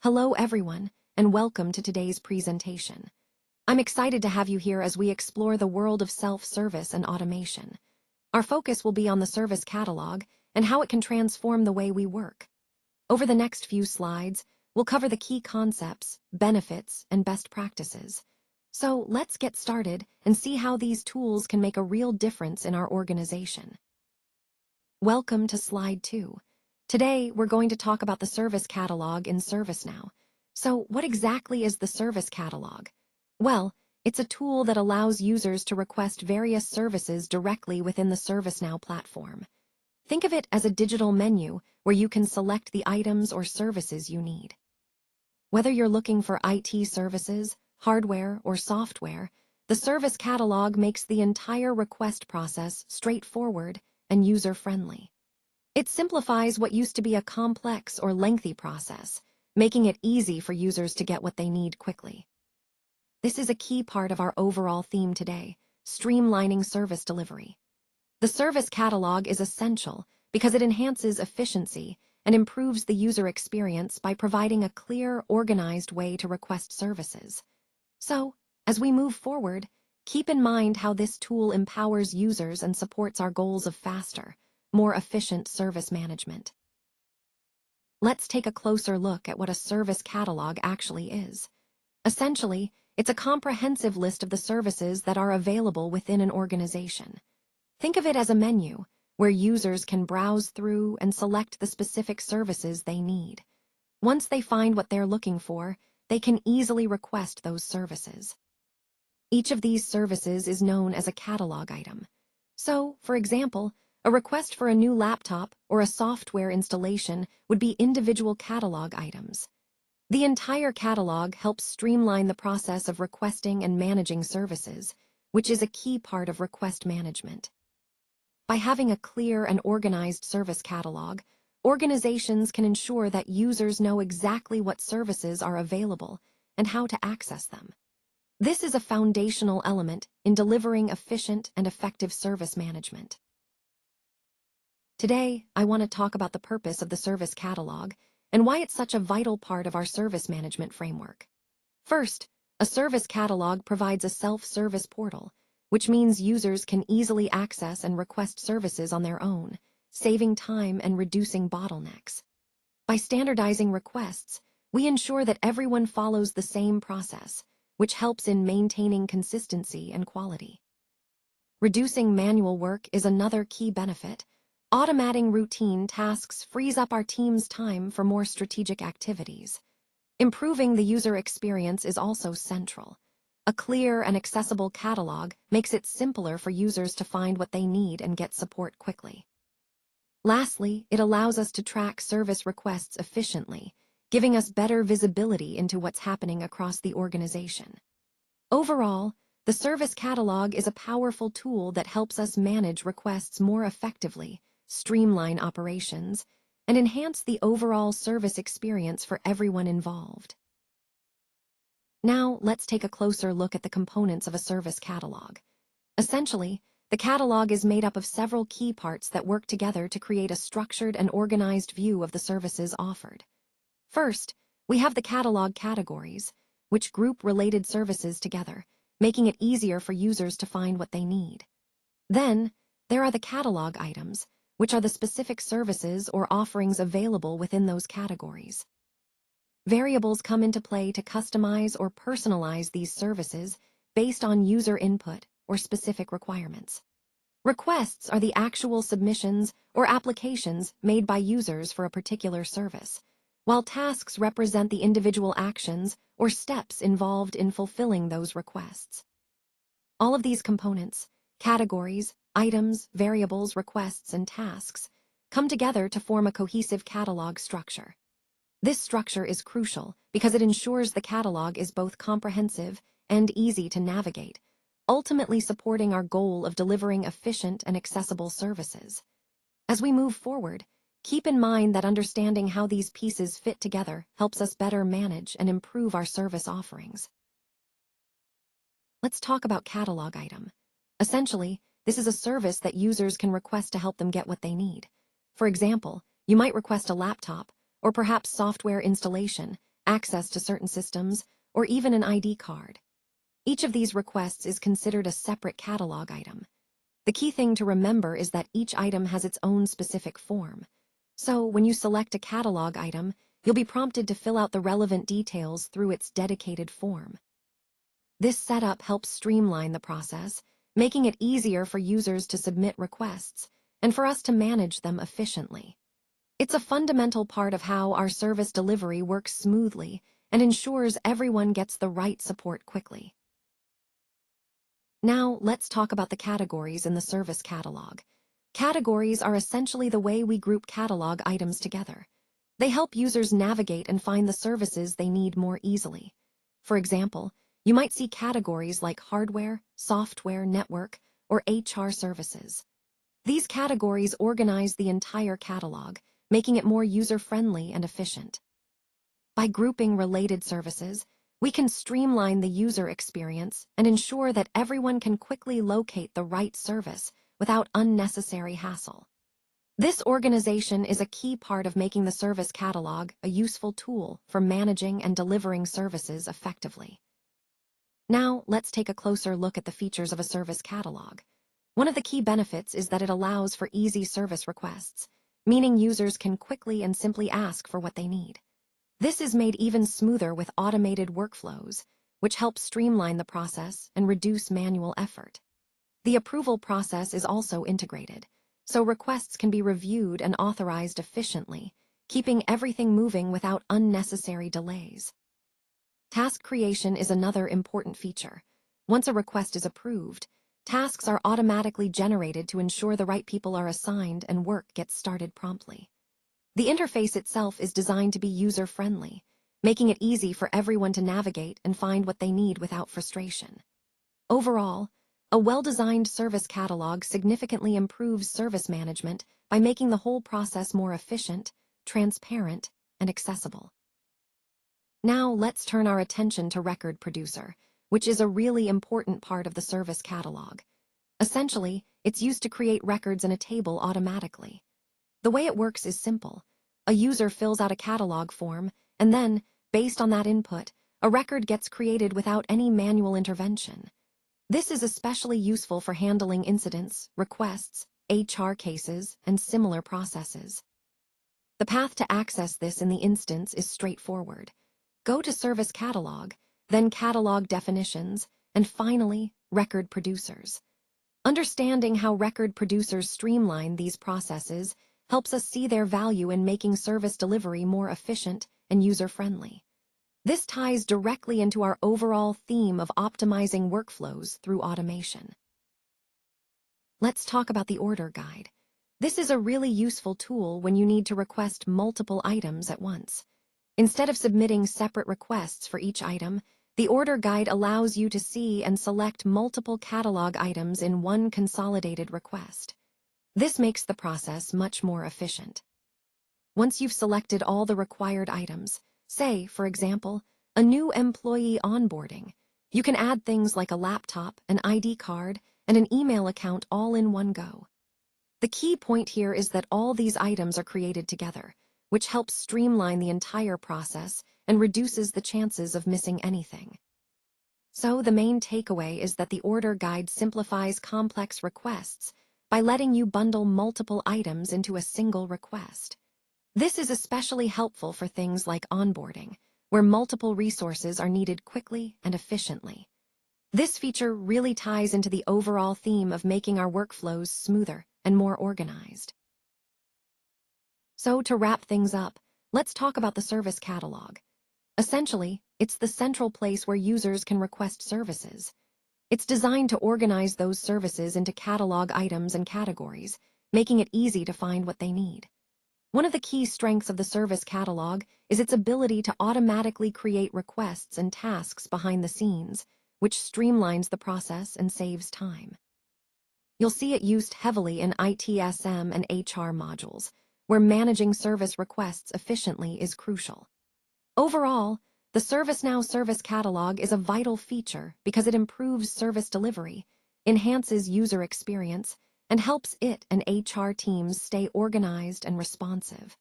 Hello everyone, and welcome to today's presentation. I'm excited to have you here as we explore the world of self-service and automation. Our focus will be on the service catalog and how it can transform the way we work. Over the next few slides, we'll cover the key concepts, benefits, and best practices. So let's get started and see how these tools can make a real difference in our organization. Welcome to slide 2. Today, we're going to talk about the service catalog in ServiceNow. So, what exactly is the service catalog? Well, it's a tool that allows users to request various services directly within the ServiceNow platform. Think of it as a digital menu where you can select the items or services you need. Whether you're looking for IT services, hardware, or software, the service catalog makes the entire request process straightforward and user-friendly. It simplifies what used to be a complex or lengthy process, making it easy for users to get what they need quickly. This is a key part of our overall theme today, streamlining service delivery. The service catalog is essential because it enhances efficiency and improves the user experience by providing a clear, organized way to request services. So, as we move forward, keep in mind how this tool empowers users and supports our goals of faster, more efficient service management. Let's take a closer look at what a service catalog actually is. Essentially, it's a comprehensive list of the services that are available within an organization. Think of it as a menu where users can browse through and select the specific services they need. Once they find what they're looking for, they can easily request those services. Each of these services is known as a catalog item. So, for example, a request for a new laptop or a software installation would be individual catalog items. The entire catalog helps streamline the process of requesting and managing services, which is a key part of request management. By having a clear and organized service catalog, organizations can ensure that users know exactly what services are available and how to access them. This is a foundational element in delivering efficient and effective service management. Today, I want to talk about the purpose of the service catalog and why it's such a vital part of our service management framework. First, a service catalog provides a self-service portal, which means users can easily access and request services on their own, saving time and reducing bottlenecks. By standardizing requests, we ensure that everyone follows the same process, which helps in maintaining consistency and quality. Reducing manual work is another key benefit. Automating routine tasks frees up our team's time for more strategic activities. Improving the user experience is also central. A clear and accessible catalog makes it simpler for users to find what they need and get support quickly. Lastly, it allows us to track service requests efficiently, giving us better visibility into what's happening across the organization. Overall, the service catalog is a powerful tool that helps us manage requests more effectively, streamline operations, and enhance the overall service experience for everyone involved. Now, let's take a closer look at the components of a service catalog. Essentially, the catalog is made up of several key parts that work together to create a structured and organized view of the services offered. First, we have the catalog categories, which group related services together, making it easier for users to find what they need. Then, there are the catalog items, which are the specific services or offerings available within those categories. Variables come into play to customize or personalize these services based on user input or specific requirements. Requests are the actual submissions or applications made by users for a particular service, while tasks represent the individual actions or steps involved in fulfilling those requests. All of these components, categories, items, variables, requests, and tasks, come together to form a cohesive catalog structure. This structure is crucial because it ensures the catalog is both comprehensive and easy to navigate, ultimately supporting our goal of delivering efficient and accessible services. As we move forward, keep in mind that understanding how these pieces fit together helps us better manage and improve our service offerings. Let's talk about catalog item. Essentially, this is a service that users can request to help them get what they need. For example, you might request a laptop, or perhaps software installation, access to certain systems, or even an ID card. Each of these requests is considered a separate catalog item. The key thing to remember is that each item has its own specific form. So, when you select a catalog item, you'll be prompted to fill out the relevant details through its dedicated form. This setup helps streamline the process, making it easier for users to submit requests and for us to manage them efficiently. It's a fundamental part of how our service delivery works smoothly and ensures everyone gets the right support quickly. Now, let's talk about the categories in the service catalog. Categories are essentially the way we group catalog items together. They help users navigate and find the services they need more easily. For example, you might see categories like hardware, software, network, or HR services. These categories organize the entire catalog, making it more user-friendly and efficient. By grouping related services, we can streamline the user experience and ensure that everyone can quickly locate the right service without unnecessary hassle. This organization is a key part of making the service catalog a useful tool for managing and delivering services effectively. Now, let's take a closer look at the features of a service catalog. One of the key benefits is that it allows for easy service requests, meaning users can quickly and simply ask for what they need. This is made even smoother with automated workflows, which help streamline the process and reduce manual effort. The approval process is also integrated, so requests can be reviewed and authorized efficiently, keeping everything moving without unnecessary delays. Task creation is another important feature. Once a request is approved, tasks are automatically generated to ensure the right people are assigned and work gets started promptly. The interface itself is designed to be user-friendly, making it easy for everyone to navigate and find what they need without frustration. Overall, a well-designed service catalog significantly improves service management by making the whole process more efficient, transparent, and accessible. Now let's turn our attention to Record Producer, which is a really important part of the service catalog. Essentially, it's used to create records in a table automatically. The way it works is simple. A user fills out a catalog form, and then, based on that input, a record gets created without any manual intervention. This is especially useful for handling incidents, requests, HR cases, and similar processes. The path to access this in the instance is straightforward. Go to Service Catalog, then Catalog Definitions, and finally, Record Producers. Understanding how record producers streamline these processes helps us see their value in making service delivery more efficient and user-friendly. This ties directly into our overall theme of optimizing workflows through automation. Let's talk about the order guide. This is a really useful tool when you need to request multiple items at once. Instead of submitting separate requests for each item, the order guide allows you to see and select multiple catalog items in one consolidated request. This makes the process much more efficient. Once you've selected all the required items, say, for example, a new employee onboarding, you can add things like a laptop, an ID card, and an email account all in one go. The key point here is that all these items are created together, which helps streamline the entire process and reduces the chances of missing anything. So the main takeaway is that the order guide simplifies complex requests by letting you bundle multiple items into a single request. This is especially helpful for things like onboarding, where multiple resources are needed quickly and efficiently. This feature really ties into the overall theme of making our workflows smoother and more organized. So to wrap things up, let's talk about the service catalog. Essentially, it's the central place where users can request services. It's designed to organize those services into catalog items and categories, making it easy to find what they need. One of the key strengths of the service catalog is its ability to automatically create requests and tasks behind the scenes, which streamlines the process and saves time. You'll see it used heavily in ITSM and HR modules, where managing service requests efficiently is crucial. Overall, the ServiceNow Service Catalog is a vital feature because it improves service delivery, enhances user experience, and helps it and HR teams stay organized and responsive.